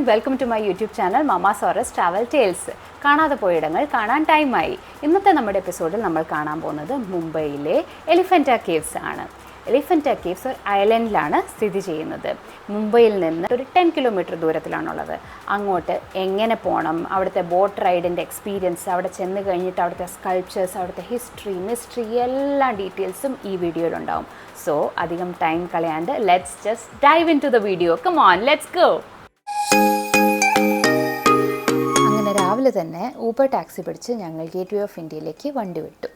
And welcome to my YouTube channel മാമാസോറസ് travel tales. കാണാതെ പോയിടങ്ങൾ കാണാൻ ടൈമായി. ഇന്നത്തെ നമ്മുടെ എപ്പിസോഡിൽ നമ്മൾ കാണാൻ പോകുന്നത് മുംബൈയിലെ എലിഫൻറ്റ കേവ്സ് ആണ്. എലിഫൻറ്റ കേവ്സ് ഒരു ഐലൻഡിലാണ് സ്ഥിതി ചെയ്യുന്നത്. മുംബൈയിൽ നിന്ന് ഒരു 10 കിലോമീറ്റർ ദൂരത്തിലാണുള്ളത്. അങ്ങോട്ട് എങ്ങനെ പോകണം, അവിടുത്തെ ബോട്ട് റൈഡിൻ്റെ എക്സ്പീരിയൻസ്, അവിടെ ചെന്ന് കഴിഞ്ഞിട്ട് അവിടുത്തെ സ്കൾപ്ചേഴ്സ്, അവിടുത്തെ ഹിസ്റ്ററി, മിസ്റ്ററി എല്ലാ ഡീറ്റെയിൽസും ഈ വീഡിയോയിലുണ്ടാവും. സോ അധികം ടൈം കളയാണ്ട് let's just dive into the video. Come on, let's go. അങ്ങനെ രാവിലെ തന്നെ ഊബർ ടാക്സി പിടിച്ച് ഞങ്ങൾ ഗേറ്റ് വേ ഓഫ് ഇന്ത്യയിലേക്ക് വണ്ടി വിട്ടു.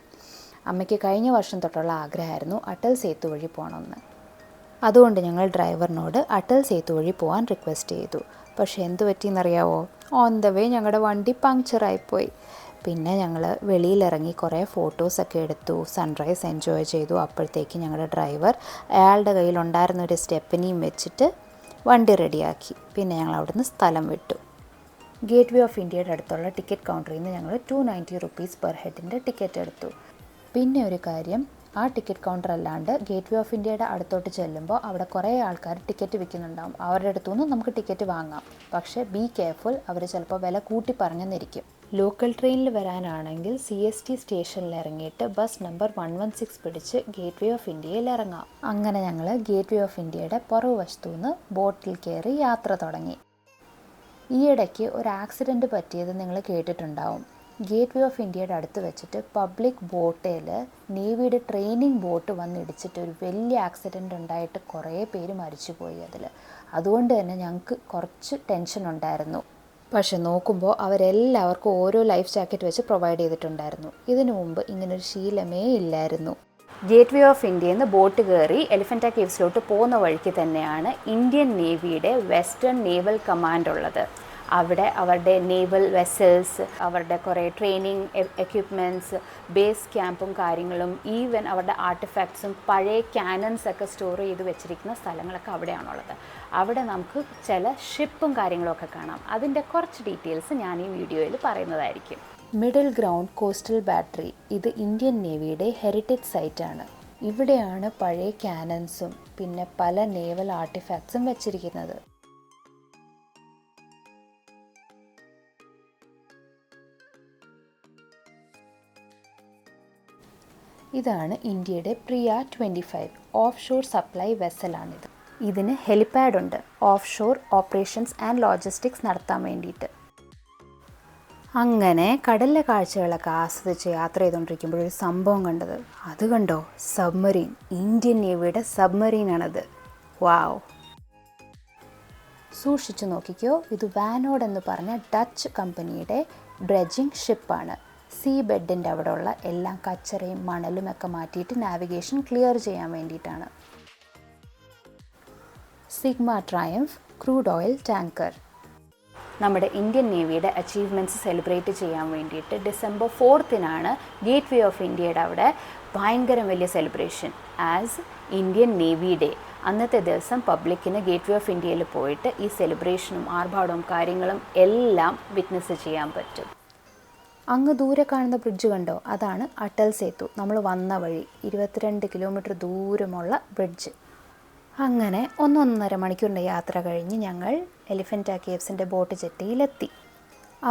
അമ്മയ്ക്ക് കഴിഞ്ഞ വർഷം തൊട്ടുള്ള ആഗ്രഹമായിരുന്നു അടൽ സേതു വഴി പോകണമെന്ന്. അതുകൊണ്ട് ഞങ്ങൾ ഡ്രൈവറിനോട് അടൽ സേതു വഴി പോകാൻ റിക്വസ്റ്റ് ചെയ്തു. പക്ഷേ എന്ത് പറ്റിയെന്നറിയാവോ? ഓൺ ദ വേ ഞങ്ങളുടെ വണ്ടി പങ്ക്ചറായിപ്പോയി. പിന്നെ ഞങ്ങൾ വെളിയിലിറങ്ങി കുറേ ഫോട്ടോസൊക്കെ എടുത്തു, സൺറൈസ് എൻജോയ് ചെയ്തു. അപ്പോഴത്തേക്ക് ഞങ്ങളുടെ ഡ്രൈവർ അയാളുടെ കയ്യിലുണ്ടായിരുന്ന ഒരു സ്റ്റെപ്പിനിയും വെച്ചിട്ട് വണ്ടി റെഡിയാക്കി. പിന്നെ ഞങ്ങൾ അവിടുന്ന് സ്ഥലം വിട്ടു. ഗേറ്റ് വേ ഓഫ് ഇന്ത്യയുടെ അടുത്തുള്ള ടിക്കറ്റ് കൗണ്ടറിൽ നിന്ന് ഞങ്ങൾ 290 റുപ്പീസ് പെർ ഹെഡിൻ്റെ ടിക്കറ്റ് എടുത്തു. പിന്നെ ഒരു കാര്യം, ആ ടിക്കറ്റ് കൗണ്ടർ അല്ലാണ്ട് ഗേറ്റ് വേ ഓഫ് ഇന്ത്യയുടെ അടുത്തോട്ട് ചെല്ലുമ്പോൾ അവിടെ കുറേ ആൾക്കാർ ടിക്കറ്റ് വിൽക്കുന്നുണ്ടാവും. അവരുടെ അടുത്തുനിന്ന് നമുക്ക് ടിക്കറ്റ് വാങ്ങാം. പക്ഷേ ബി കെയർഫുൾ, അവർ ചിലപ്പോൾ വില കൂട്ടി പറഞ്ഞെന്നിരിക്കും. ലോക്കൽ ട്രെയിനിൽ വരാനാണെങ്കിൽ CST സ്റ്റേഷനിൽ ഇറങ്ങിയിട്ട് ബസ് നമ്പർ 116 പിടിച്ച് ഗേറ്റ് വേ ഓഫ് ഇന്ത്യയിൽ ഇറങ്ങാം. അങ്ങനെ ഞങ്ങൾ ഗേറ്റ് വേ ഓഫ് ഇന്ത്യയുടെ പുറകുവശത്തു നിന്ന് ബോട്ടിൽ കയറി യാത്ര തുടങ്ങി. ഈയിടയ്ക്ക് ഒരു ആക്സിഡൻറ്റ് പറ്റിയത് നിങ്ങൾ കേട്ടിട്ടുണ്ടാവും. ഗേറ്റ് വേ ഓഫ് ഇന്ത്യയുടെ അടുത്ത് വെച്ചിട്ട് പബ്ലിക് ബോട്ടേൽ നേവിയുടെ ട്രെയിനിങ് ബോട്ട് വന്നിടിച്ചിട്ട് ഒരു വലിയ ആക്സിഡൻ്റ് ഉണ്ടായിട്ട് കുറേ പേര് മരിച്ചുപോയി അതിൽ. അതുകൊണ്ട് തന്നെ ഞങ്ങൾക്ക് കുറച്ച് ടെൻഷൻ ഉണ്ടായിരുന്നു. പക്ഷെ നോക്കുമ്പോൾ അവരെല്ലാവർക്കും ഓരോ ലൈഫ് ജാക്കറ്റ് വെച്ച് പ്രൊവൈഡ് ചെയ്തിട്ടുണ്ടായിരുന്നു. ഇതിനു മുമ്പ് ഇങ്ങനൊരു ശീലമേ ഇല്ലായിരുന്നു. ഗേറ്റ് വേ ഓഫ് ഇന്ത്യയിൽ നിന്ന് ബോട്ട് കയറി എലിഫൻറ്റ കേവ്സിലോട്ട് പോകുന്ന വഴിക്ക് തന്നെയാണ് ഇന്ത്യൻ നേവിയുടെ വെസ്റ്റേൺ നേവൽ കമാൻഡ് ഉള്ളത്. അവിടെ അവരുടെ നേവൽ വെസൽസ്, അവരുടെ കുറേ ട്രെയിനിങ് എക്യുപ്മെൻറ്റ്സ്, ബേസ് ക്യാമ്പും കാര്യങ്ങളും, ഈവൻ അവരുടെ ആർട്ടിഫാക്ട്സും പഴയ ക്യാനൻസൊക്കെ സ്റ്റോർ ചെയ്ത് വെച്ചിരിക്കുന്ന സ്ഥലങ്ങളൊക്കെ അവിടെയാണുള്ളത്. അവിടെ നമുക്ക് ചില ഷിപ്പും കാര്യങ്ങളൊക്കെ കാണാം. അതിൻ്റെ കുറച്ച് ഡീറ്റെയിൽസ് ഞാൻ ഈ വീഡിയോയിൽ പറയുന്നതായിരിക്കും. മിഡിൽ ഗ്രൗണ്ട് കോസ്റ്റൽ ബാറ്ററി, ഇത് ഇന്ത്യൻ നേവിയുടെ ഹെറിറ്റേജ് സൈറ്റാണ്. ഇവിടെയാണ് പഴയ ക്യാനൻസും പിന്നെ പല നേവൽ ആർട്ടിഫാക്ട്സും വെച്ചിരിക്കുന്നത്. ഇതാണ് ഇന്ത്യയുടെ പ്രിയ 25 ഓഫ് ഷോർ സപ്ലൈ വെസലാണിത്. ഇതിന് ഹെലിപാഡ് ഉണ്ട്, offshore operations and logistics നടത്താൻ വേണ്ടിയിട്ട്. അങ്ങനെ കടലിലെ കാഴ്ചകളൊക്കെ ആസ്വദിച്ച് യാത്ര ചെയ്തുകൊണ്ടിരിക്കുമ്പോഴൊരു സംഭവം കണ്ടത്. അത് കണ്ടോ? സബ്മറീൻ, ഇന്ത്യൻ നേവിയുടെ സബ്മറീനാണത്. വാവ്! സൂക്ഷിച്ചു നോക്കിക്കോ, ഇത് വാനോഡ് എന്ന് പറഞ്ഞ ഡച്ച് കമ്പനിയുടെ ഡ്രെഡ്ജിങ് ഷിപ്പാണ്. സീ ബെഡിൻ്റെ അവിടെ ഉള്ള എല്ലാം കച്ചറയും മണലും ഒക്കെ മാറ്റിയിട്ട് നാവിഗേഷൻ ക്ലിയർ ചെയ്യാൻ വേണ്ടിയിട്ടാണ്. Sigma triumph crude oil tanker. നമ്മുടെ ഇന്ത്യൻ നേവിയുടെ അച്ചീവ്മെൻറ്റ്സ് സെലിബ്രേറ്റ് ചെയ്യാൻ വേണ്ടിയിട്ട് December 4 ഗേറ്റ് വേ ഓഫ് ഇന്ത്യയുടെ അവിടെ ഭയങ്കര വലിയ celebration as Indian navy day. അന്നത്തെ ദിവസം പബ്ലിക്കിന് ഗേറ്റ് വേ ഓഫ് ഇന്ത്യയിൽ പോയിട്ട് ഈ സെലിബ്രേഷനും ആർഭാടവും കാര്യങ്ങളും എല്ലാം വിറ്റ്നസ് ചെയ്യാൻ പറ്റും. അങ്ങ് ദൂരെ കാണുന്ന ബ്രിഡ്ജ് കണ്ടോ? അതാണ് അടൽ സേതു. നമ്മൾ വന്ന വഴി 22 കിലോമീറ്റർ ദൂരമുള്ള ബ്രിഡ്ജ്. അങ്ങനെ 1.5 മണിക്കൂറിൻ്റെ യാത്ര കഴിഞ്ഞ് ഞങ്ങൾ എലിഫൻറ്റ കേവ്സിൻ്റെ ബോട്ട് ജെട്ടിയിലെത്തി.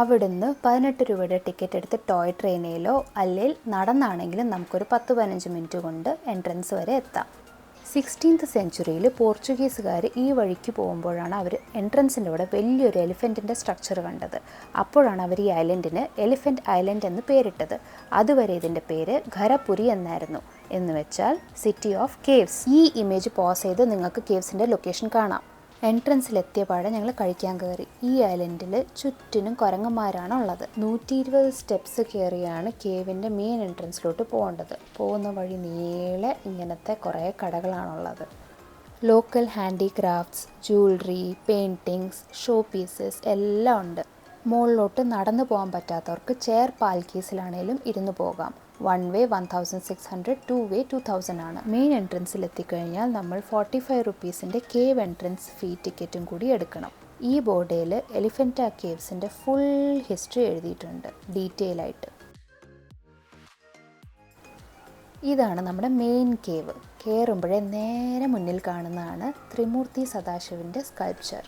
അവിടുന്ന് 18 രൂപയുടെ ടിക്കറ്റ് എടുത്ത് ടോയ് ട്രെയിനിലോ അല്ലെങ്കിൽ നടന്നാണെങ്കിലും നമുക്കൊരു 10-15 മിനിറ്റ് കൊണ്ട് എൻട്രൻസ് വരെ എത്താം. 16th സെഞ്ച്വറിയിൽ പോർച്ചുഗീസുകാർ ഈ വഴിക്ക് പോകുമ്പോഴാണ് അവർ എൻട്രൻസിൻ്റെ അവിടെ വലിയൊരു എലിഫൻറ്റിൻ്റെ സ്ട്രക്ചർ കണ്ടത്. അപ്പോഴാണ് അവർ ഈ ഐലൻഡിന് എലിഫൻറ്റ് ഐലൻഡ് എന്ന് പേരിട്ടത്. അതുവരെ ഇതിൻ്റെ പേര് ഖരപുരി എന്നായിരുന്നു, എന്ന് വെച്ചാൽ സിറ്റി ഓഫ് കേവ്സ്. ഈ ഇമേജ് പോസ് ചെയ്ത് നിങ്ങൾക്ക് കേവ്സിൻ്റെ ലൊക്കേഷൻ കാണാം. എൻട്രൻസിലെത്തിയ പാടെ ഞങ്ങൾ കഴിക്കാൻ കയറി. ഈ ഐലൻഡിൽ ചുറ്റിനും കുരങ്ങന്മാരാണ് ഉള്ളത്. 120 സ്റ്റെപ്സ് കയറിയാണ് കേവിൻ്റെ മെയിൻ എൻട്രൻസിലോട്ട് പോകേണ്ടത്. പോകുന്ന വഴി നീളെ ഇങ്ങനത്തെ കുറേ കടകളാണുള്ളത്. Local handicrafts, jewellery, paintings, show pieces എല്ലാം ഉണ്ട്. മുകളിലോട്ട് നടന്നു പോകാൻ പറ്റാത്തവർക്ക് ചെയർ പാൽക്കീസിലാണേലും ഇരുന്ന് പോകാം. 1 വേ 1600, 2 വേ 2000 ആണ്. മെയിൻ എൻട്രൻസിൽ എത്തിക്കഴിഞ്ഞാൽ നമ്മൾ 45 റുപ്പീസിൻ്റെ കേവ് എൻട്രൻസ് ഫീ ടിക്കറ്റും കൂടി എടുക്കണം. ഈ ബോർഡിൽ എലിഫൻറ്റ കേവ്സിൻ്റെ ഫുൾ ഹിസ്റ്ററി എഴുതിയിട്ടുണ്ട് ഡീറ്റെയിൽ ആയിട്ട്. ഇതാണ് നമ്മുടെ മെയിൻ കേവ്. കയറുമ്പോഴേ നേരെ മുന്നിൽ കാണുന്നതാണ് ത്രിമൂർത്തി സദാശിവൻ്റെ സ്കൾപ്ചർ.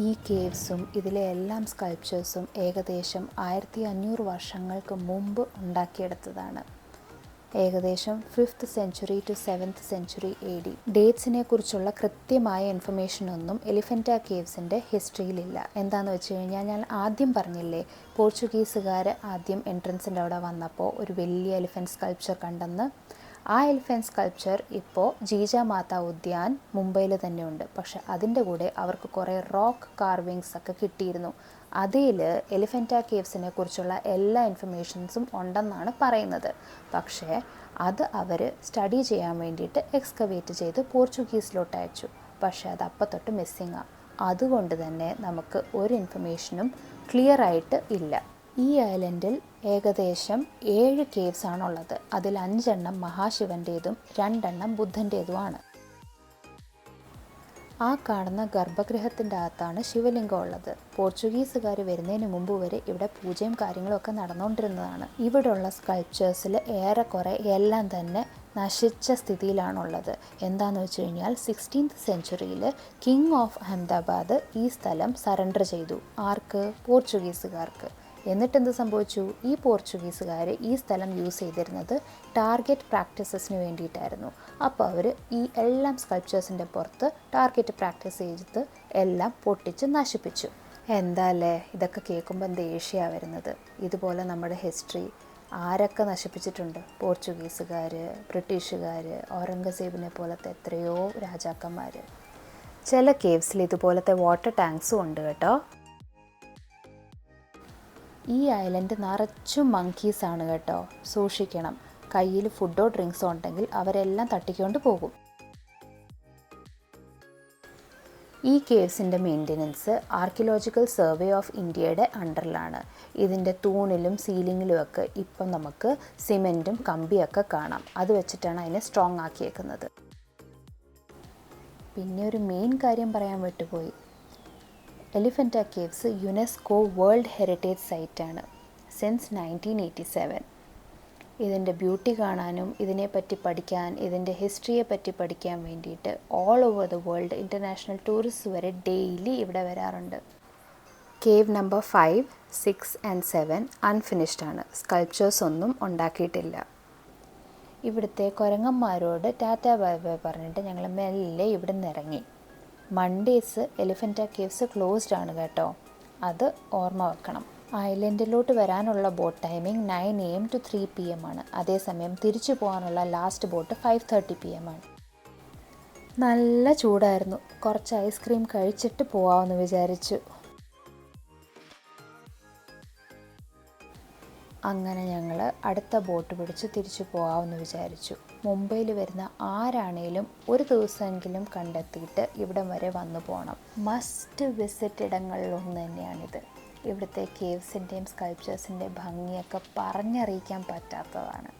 ഈ കേവ്സും ഇതിലെ എല്ലാം സ്കൾപ്ചേഴ്സും ഏകദേശം 1500 വർഷങ്ങൾക്ക് മുമ്പ് ഉണ്ടാക്കിയെടുത്തതാണ്. ഏകദേശം 5th century to 7th century AD. ഡേറ്റ്സിനെ കുറിച്ചുള്ള കൃത്യമായ ഇൻഫർമേഷനൊന്നും എലിഫൻറ്റ കേവ്സിൻ്റെ ഹിസ്റ്ററിയിലില്ല. എന്താണെന്ന് വെച്ച് കഴിഞ്ഞാൽ, ഞാൻ ആദ്യം പറഞ്ഞില്ലേ, പോർച്ചുഗീസുകാർ ആദ്യം എൻട്രൻസിൻ്റെ അവിടെ വന്നപ്പോൾ ഒരു വലിയ എലിഫൻറ്റ് സ്കൾപ്ചർ കണ്ടെന്ന്. ആ എലിഫൻറ്റ് സ്കൾപ്ചർ ഇപ്പോൾ ജീജാമാത ഉദ്യാൻ മുംബൈയിൽ തന്നെ ഉണ്ട്. പക്ഷെ അതിൻ്റെ കൂടെ അവർക്ക് കുറേ റോക്ക് കാർവിങ്സ് ഒക്കെ കിട്ടിയിരുന്നു. അതിൽ എലിഫൻറ്റ കേവ്സിനെ കുറിച്ചുള്ള എല്ലാ ഇൻഫർമേഷൻസും ഉണ്ടെന്നാണ് പറയുന്നത്. പക്ഷേ അത് അവർ സ്റ്റഡി ചെയ്യാൻ വേണ്ടിയിട്ട് എക്സ്കവേറ്റ് ചെയ്ത് പോർച്ചുഗീസിലോട്ട് അയച്ചു. പക്ഷേ അത് അപ്പം തൊട്ട് മിസ്സിങ്ങാണ്. അതുകൊണ്ട് തന്നെ നമുക്ക് ഒരു ഇൻഫർമേഷനും ക്ലിയർ ആയിട്ട് ഇല്ല. ഈ ഐലൻഡിൽ ഏകദേശം 7 കേവ്സ് ആണുള്ളത്. അതിൽ 5 മഹാശിവൻ്റേതും 2 ബുദ്ധൻ്റേതുമാണ്. ആ കാണുന്ന ഗർഭഗൃഹത്തിൻ്റെ അകത്താണ് ശിവലിംഗം ഉള്ളത്. പോർച്ചുഗീസുകാർ വരുന്നതിന് മുമ്പ് വരെ ഇവിടെ പൂജയും കാര്യങ്ങളും ഒക്കെ നടന്നുകൊണ്ടിരുന്നതാണ്. ഇവിടെയുള്ള സ്കൾപ്ചേഴ്സിൽ ഏറെക്കുറെ എല്ലാം തന്നെ നശിച്ച സ്ഥിതിയിലാണുള്ളത്. എന്താണെന്ന് വെച്ച് കഴിഞ്ഞാൽ 16th സെഞ്ച്വറിയിൽ കിങ് ഓഫ് അഹമ്മദാബാദ് ഈ സ്ഥലം സറണ്ടർ ചെയ്തു. ആർക്ക്? പോർച്ചുഗീസുകാർക്ക്. എന്നിട്ടെന്ത് സംഭവിച്ചു? ഈ പോർച്ചുഗീസുകാർ ഈ സ്ഥലം യൂസ് ചെയ്തിരുന്നത് ടാർഗറ്റ് പ്രാക്ടീസസിന് വേണ്ടിയിട്ടായിരുന്നു. അപ്പോൾ അവർ ഈ എല്ലാം സ്കൾപ്ചേഴ്സിൻ്റെ പുറത്ത് ടാർഗറ്റ് പ്രാക്ടീസ് ചെയ്ത് എല്ലാം പൊട്ടിച്ച് നശിപ്പിച്ചു. എന്താല്ലേ ഇതൊക്കെ കേൾക്കുമ്പോൾ ദേഷ്യമാണ് വരുന്നത്. ഇതുപോലെ നമ്മുടെ ഹിസ്റ്ററി ആരൊക്കെ നശിപ്പിച്ചിട്ടുണ്ട്? പോർച്ചുഗീസുകാർ, ബ്രിട്ടീഷുകാർ, ഔറംഗസേബിനെ പോലത്തെ എത്രയോ രാജാക്കന്മാർ. ചില കേവ്സിൽ ഇതുപോലത്തെ വാട്ടർ ടാങ്ക്സും ഉണ്ട് കേട്ടോ. ഈ ഐലൻഡ് നിറച്ചും മങ്കീസാണ് കേട്ടോ. സൂക്ഷിക്കണം. കയ്യിൽ ഫുഡോ ഡ്രിങ്ക്സോ ഉണ്ടെങ്കിൽ അവരെല്ലാം തട്ടിക്കൊണ്ട് പോകും. ഈ കേവ്സിൻ്റെ മെയിൻ്റനൻസ് ആർക്കിയോളജിക്കൽ സർവേ ഓഫ് ഇന്ത്യയുടെ അണ്ടറിലാണ്. ഇതിൻ്റെ തൂണിലും സീലിങ്ങിലും ഒക്കെ ഇപ്പം നമുക്ക് സിമെൻറ്റും കമ്പിയൊക്കെ കാണാം. അത് വെച്ചിട്ടാണ് അതിനെ സ്ട്രോങ് ആക്കിയേക്കുന്നത്. പിന്നെ ഒരു മെയിൻ കാര്യം പറയാൻ വിട്ടുപോയി. Elephanta caves UNESCO world heritage സൈറ്റാണ് സിൻസ് 1987. ഇതിൻ്റെ ബ്യൂട്ടി കാണാനും ഇതിനെപ്പറ്റി പഠിക്കാൻ, ഇതിൻ്റെ ഹിസ്റ്ററിയെ പറ്റി പഠിക്കാൻ വേണ്ടിയിട്ട് all over the world international tourist വരെ ഡെയിലി ഇവിടെ വരാറുണ്ട്. കേവ് നമ്പർ 5, 6 and 7 അൺഫിനിഷ്ഡ് ആണ്. സ്കൾപ്ചേഴ്സ് ഒന്നും ഉണ്ടാക്കിയിട്ടില്ല. ഇവിടുത്തെ കുരങ്ങന്മാരോട് ടാറ്റ ബൈ ബൈ പറഞ്ഞിട്ട് ഞങ്ങൾ മെല്ലെ ഇവിടെ നിന്ന് ഇറങ്ങി. മൺഡേസ് എലിഫൻറ്റ കേവ്സ് ക്ലോസ്ഡ് ആണ് കേട്ടോ. അത് ഓർമ്മ വെക്കണം. ഐലൻഡിലോട്ട് വരാനുള്ള boat timing 9 AM to 3 PM ആണ്. അതേസമയം തിരിച്ചു പോകാനുള്ള ലാസ്റ്റ് ബോട്ട് 5:30 PM ആണ്. നല്ല ചൂടായിരുന്നു. കുറച്ച് ഐസ്ക്രീം കഴിച്ചിട്ട് പോകാമെന്ന് വിചാരിച്ചു. അങ്ങനെ ഞങ്ങൾ അടുത്ത ബോട്ട് പിടിച്ച് തിരിച്ചു പോകാമെന്ന് വിചാരിച്ചു. മുംബൈയിൽ വരുന്ന ആരാണേലും ഒരു ദിവസമെങ്കിലും കണ്ടെത്തിയിട്ട് ഇവിടം വരെ വന്നു പോകണം. മസ്റ്റ് വിസിറ്റ് ഇടങ്ങളിലൊന്ന് തന്നെയാണിത്. ഇവിടുത്തെ കേവ്സിൻ്റെയും സ്കൾപ്ചേഴ്സിൻ്റെ ഭംഗിയൊക്കെ പറഞ്ഞറിയിക്കാൻ പറ്റാത്തതാണ്.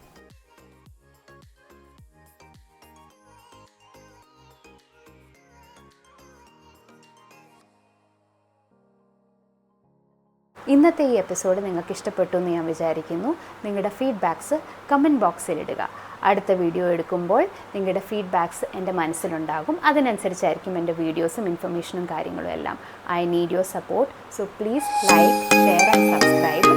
ഇന്നത്തെ ഈ എപ്പിസോഡ് നിങ്ങൾക്ക് ഇഷ്ടപ്പെട്ടു എന്ന് ഞാൻ വിചാരിക്കുന്നു. നിങ്ങളുടെ ഫീഡ്ബാക്ക്സ് കമൻറ്റ് ബോക്സിലിടുക. അടുത്ത വീഡിയോ എടുക്കുമ്പോൾ നിങ്ങളുടെ ഫീഡ്ബാക്ക്സ് എൻ്റെ മനസ്സിലുണ്ടാകും. അതിനനുസരിച്ചായിരിക്കും എൻ്റെ വീഡിയോസും ഇൻഫർമേഷനും കാര്യങ്ങളും എല്ലാം. I need your support. So please like, share and subscribe.